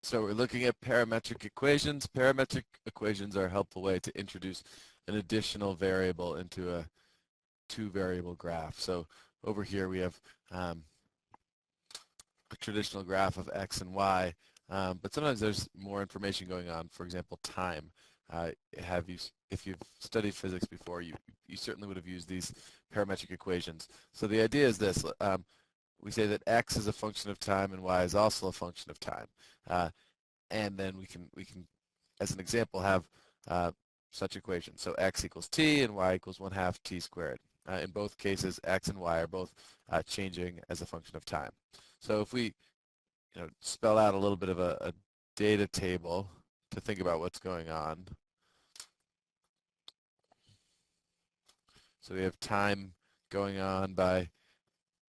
So we're looking at parametric equations. Parametric equations are a helpful way to introduce an additional variable into a two-variable graph. So over here we have a traditional graph of x and y, but sometimes there's more information going on. For example, time. If you've studied physics before, you certainly would have used these parametric equations. So the idea is this. We say that x is a function of time and y is also a function of time. And then we can, as an example, have such equations. So x equals t and y equals 1/2 t squared. In both cases, x and y are both changing as a function of time. So if we spell out a little bit of a data table to think about what's going on. So we have time going on by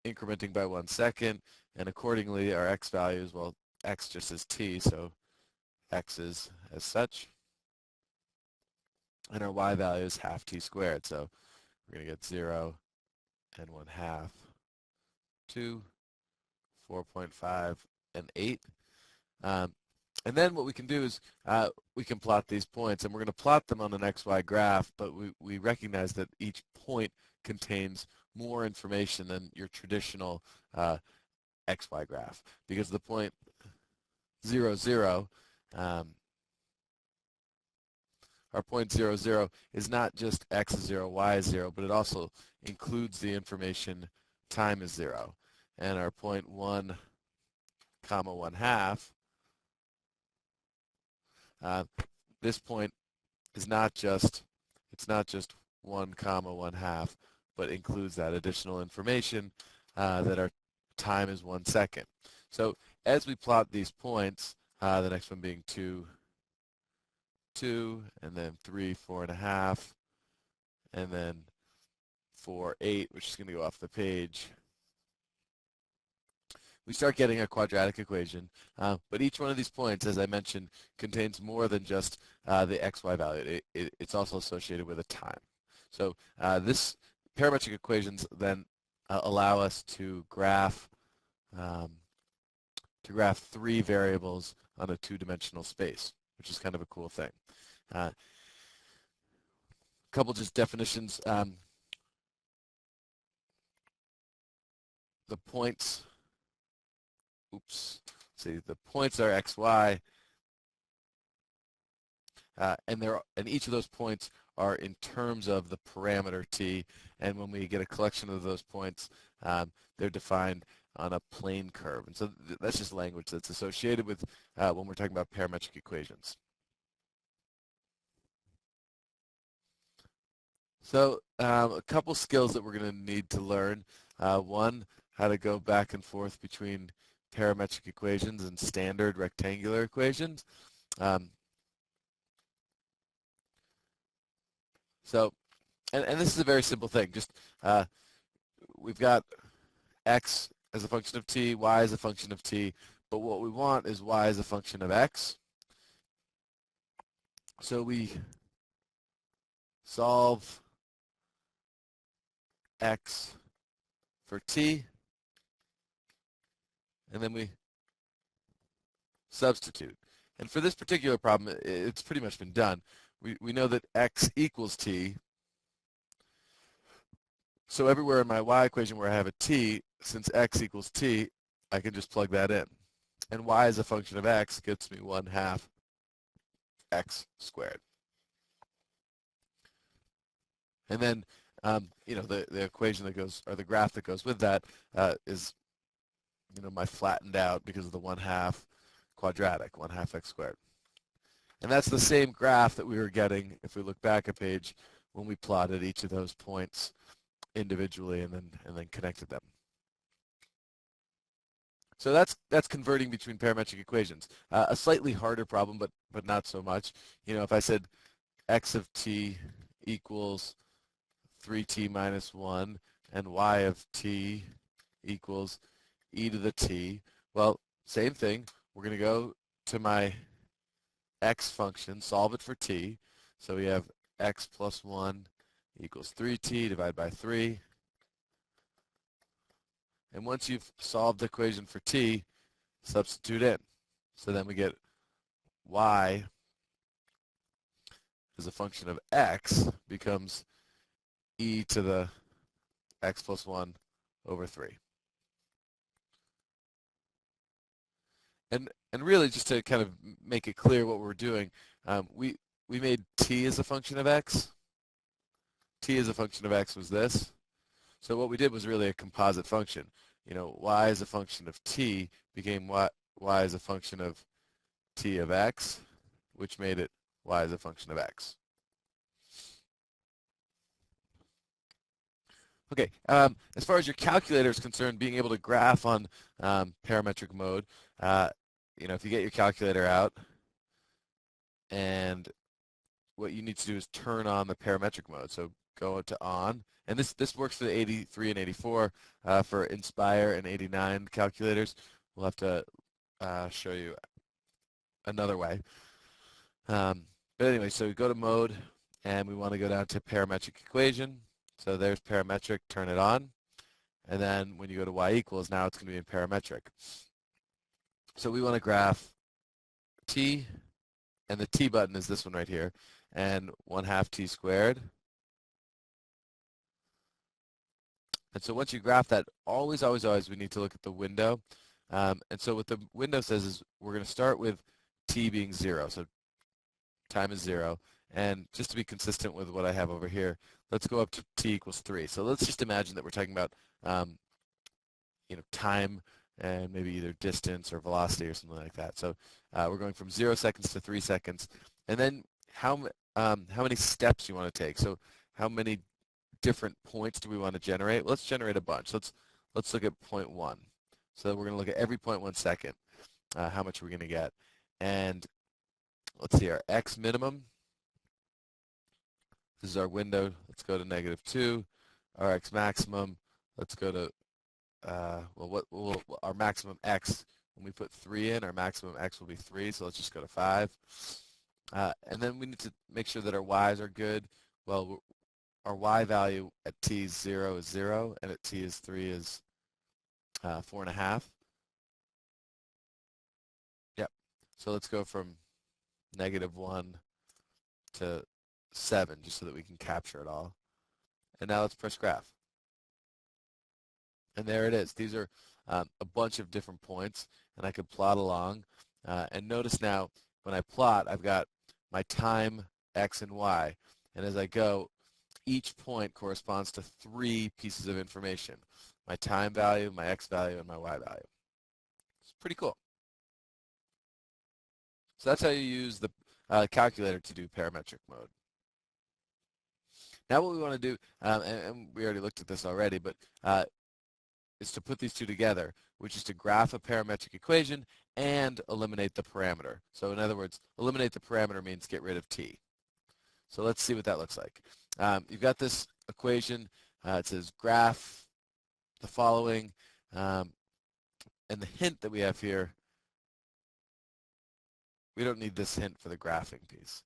incrementing by 1 second, and accordingly our x values, well, x just is t, so x is as such, and our y value is 1/2 t squared, so we're going to get 0 and 1/2, 2, 4.5, and 8. And then what we can do is we can plot these points, and we're going to plot them on an XY graph, but we recognize that each point contains more information than your traditional XY graph, because the point 0, 0, our point 0, 0 is not just x is 0, y is 0, but it also includes the information time is 0. And our point 1, 1/2, this point is not just 1, 1/2, but includes that additional information that our time is 1 second. So as we plot these points, the next one being 2, 2, and then 3, 4.5, and then 4, 8, which is going to go off the page, we start getting a quadratic equation. But each one of these points, as I mentioned, contains more than just the xy value. It's also associated with a time. So this parametric equations then allow us to graph three variables on a two-dimensional space, which is kind of a cool thing. A couple just definitions. The points. See, the points are x, y, and each of those points are in terms of the parameter t, and when we get a collection of those points, they're defined on a plane curve. And so that's just language that's associated with when we're talking about parametric equations. So a couple skills that we're going to need to learn. One, how to go back and forth between parametric equations and standard rectangular equations. And this is a very simple thing. Just we've got x as a function of t, y as a function of t, but what we want is y as a function of x. So we solve x for t, and then we substitute. And for this particular problem, it's pretty much been done. We know that x equals t. So everywhere in my y equation where I have a t, since x equals t, I can just plug that in. And y as a function of x gets me 1/2 x squared. And then, the equation that goes, or the graph that goes with that is, my flattened out because of the 1/2 quadratic, 1/2 x squared. And that's the same graph that we were getting if we look back a page when we plotted each of those points individually and then connected them. So that's converting between parametric equations. A slightly harder problem, but not so much. If I said x of t equals 3t minus 1 and y of t equals e to the t, well, same thing. We're going to go to my x function, solve it for t. So we have x plus 1 equals 3t divided by 3. And once you've solved the equation for t, substitute in. So then we get y as a function of x becomes e to the x plus 1 over 3. And really, just to kind of make it clear what we're doing, we made t as a function of x. T as a function of x was this. So what we did was really a composite function. You know, y as a function of t became y as a function of t of x, which made it y as a function of x. Okay, as far as your calculator is concerned, being able to graph on parametric mode, you know, if you get your calculator out, and what you need to do is turn on the parametric mode. So go to on, and this works for the 83 and 84. For Inspire and 89 calculators, we'll have to show you another way. But anyway, so we go to mode, and we want to go down to parametric equation. So there's parametric, turn it on. And then when you go to y equals, now it's going to be in parametric. So we want to graph t, and the t button is this one right here, and 1/2 t squared. And so once you graph that, always, always, always, we need to look at the window. And so what the window says is we're going to start with t being 0. So time is 0. And just to be consistent with what I have over here, let's go up to t equals 3. So let's just imagine that we're talking about you know, time and maybe either distance or velocity or something like that. So we're going from 0 seconds to 3 seconds. And then how many steps you want to take. So how many different points do we want to generate? Let's generate a bunch. Let's look at 0.1. So we're going to look at every 0.1 second, how much we're going to get. And let's see, our x minimum, this is our window. Let's go to -2. Our x maximum, let's go to, our maximum x, when we put 3 in, our maximum x will be 3, so let's just go to 5. And then we need to make sure that our y's are good. Well, our y value at t is 0 is 0, and at t is 3 is 4.5. Yep. So let's go from -1 to 7, just so that we can capture it all. And now let's press graph. And there it is. These are a bunch of different points, and I could plot along. And notice now, when I plot, I've got my time, x, and y. And as I go, each point corresponds to 3 pieces of information: my time value, my x value, and my y value. It's pretty cool. So that's how you use the calculator to do parametric mode. Now what we want to do, and we already looked at this already, but is to put these two together, which is to graph a parametric equation and eliminate the parameter. So in other words, eliminate the parameter means get rid of t. So let's see what that looks like. You've got this equation. It says graph the following, and the hint that we have here, we don't need this hint for the graphing piece.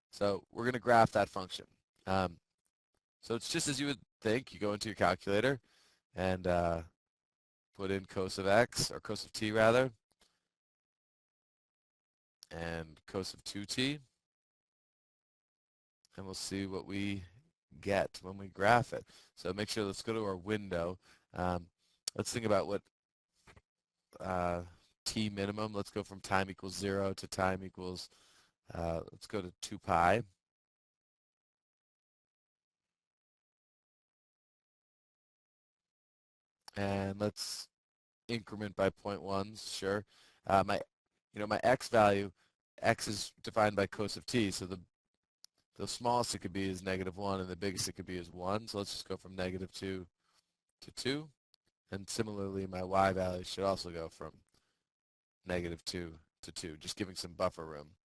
So we're going to graph that function. So it's just as you would think. You go into your calculator and put in cos of x, or cos of t rather, and cos of 2t, and we'll see what we get when we graph it. So make sure, let's go to our window. Let's think about what t minimum, let's go from time equals 0 to time equals, let's go to 2 pi. And let's increment by 0.1s, sure. My x value, x is defined by cos of t, so the smallest it could be is -1, and the biggest it could be is 1. So let's just go from -2 to 2. And similarly, my y value should also go from -2 to 2, just giving some buffer room.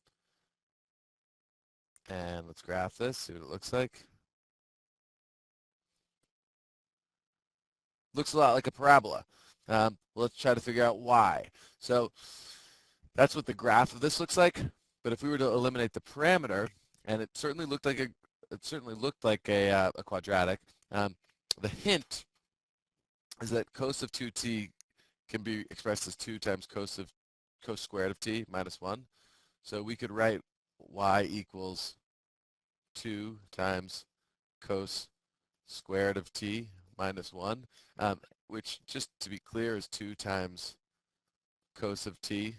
And let's graph this, see what it looks like. Looks a lot like a parabola. Let's try to figure out why. So that's what the graph of this looks like. But if we were to eliminate the parameter, and it certainly looked like a quadratic. The hint is that cos of 2t can be expressed as 2 times cos squared of t minus 1. So we could write y equals 2 times cos squared of t minus 1, which, just to be clear, is 2 times cos of t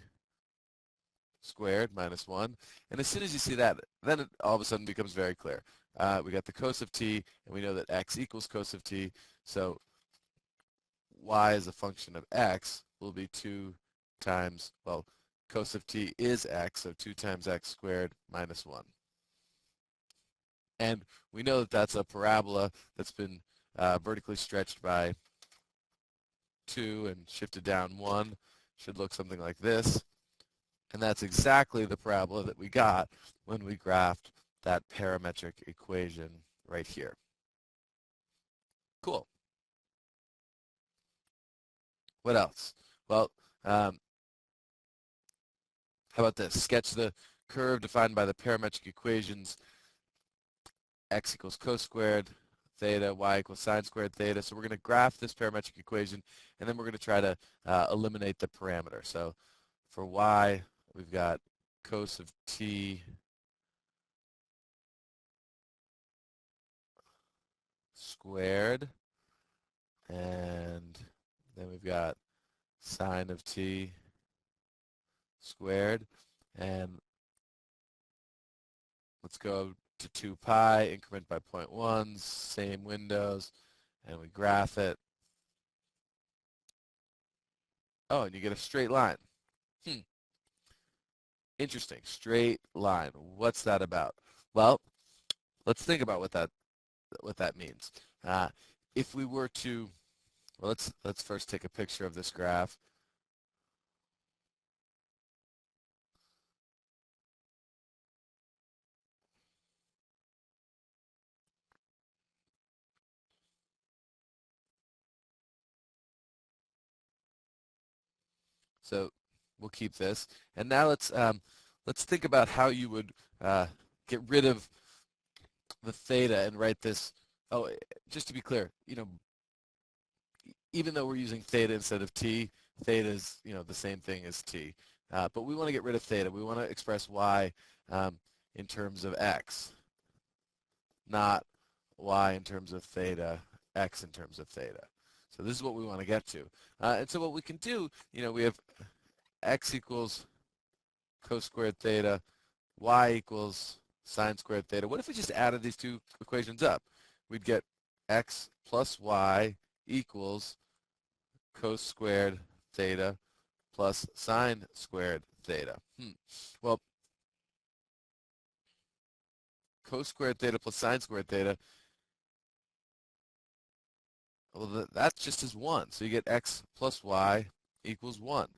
squared minus 1. And as soon as you see that, then it all of a sudden becomes very clear. We got the cos of t, and we know that x equals cos of t, so y as a function of x will be 2 times, well, cos of t is x, so 2 times x squared minus 1. And we know that that's a parabola that's been vertically stretched by 2 and shifted down 1. Should look something like this. And that's exactly the parabola that we got when we graphed that parametric equation right here. Cool. What else? Well, how about this? Sketch the curve defined by the parametric equations x equals cos squared theta, y equals sine squared theta. So we're going to graph this parametric equation, and then we're going to try to eliminate the parameter. So for y, we've got cos of t squared, and then we've got sine of t squared, and let's go to 2 pi, increment by 0.1s, same windows, and we graph it. Oh, and you get a straight line. Interesting, straight line. What's that about? Well, let's think about what that means. If we were to, well, let's first take a picture of this graph. So we'll keep this, and now let's think about how you would get rid of the theta and write this. Oh, just to be clear, even though we're using theta instead of t, theta is the same thing as t. But we want to get rid of theta. We want to express y in terms of x, not y in terms of theta, x in terms of theta. So this is what we want to get to. And so what we can do, we have x equals cos squared theta, y equals sine squared theta. What if we just added these two equations up? We'd get x plus y equals cos squared theta plus sine squared theta. Well, cos squared theta plus sine squared theta, well, that's just as 1. So you get x plus y equals 1,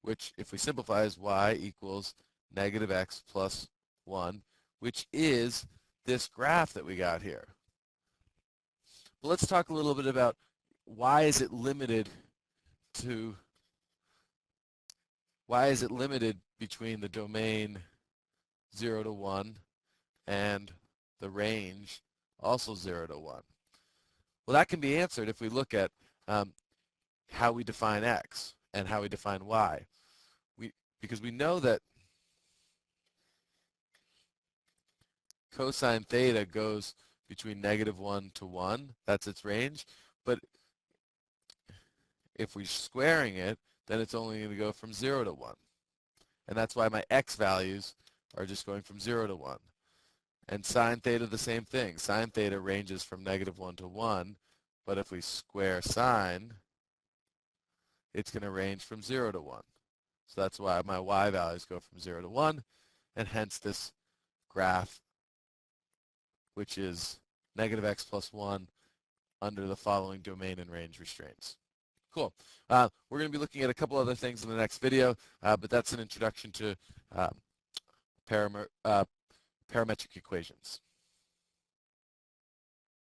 which, if we simplify, is y equals negative x plus 1, which is this graph that we got here. But let's talk a little bit about why is it limited between the domain 0 to 1 and the range also 0 to 1? Well, that can be answered if we look at how we define x and how we define y. Because we know that cosine theta goes between negative 1 to 1. That's its range. But if we're squaring it, then it's only going to go from 0 to 1. And that's why my x values are just going from 0 to 1. And sine theta, the same thing. Sine theta ranges from negative 1 to 1. But if we square sine, it's going to range from 0 to 1. So that's why my y values go from 0 to 1. And hence this graph, which is negative x plus 1 under the following domain and range restraints. Cool. We're going to be looking at a couple other things in the next video, but that's an introduction to parametric equations.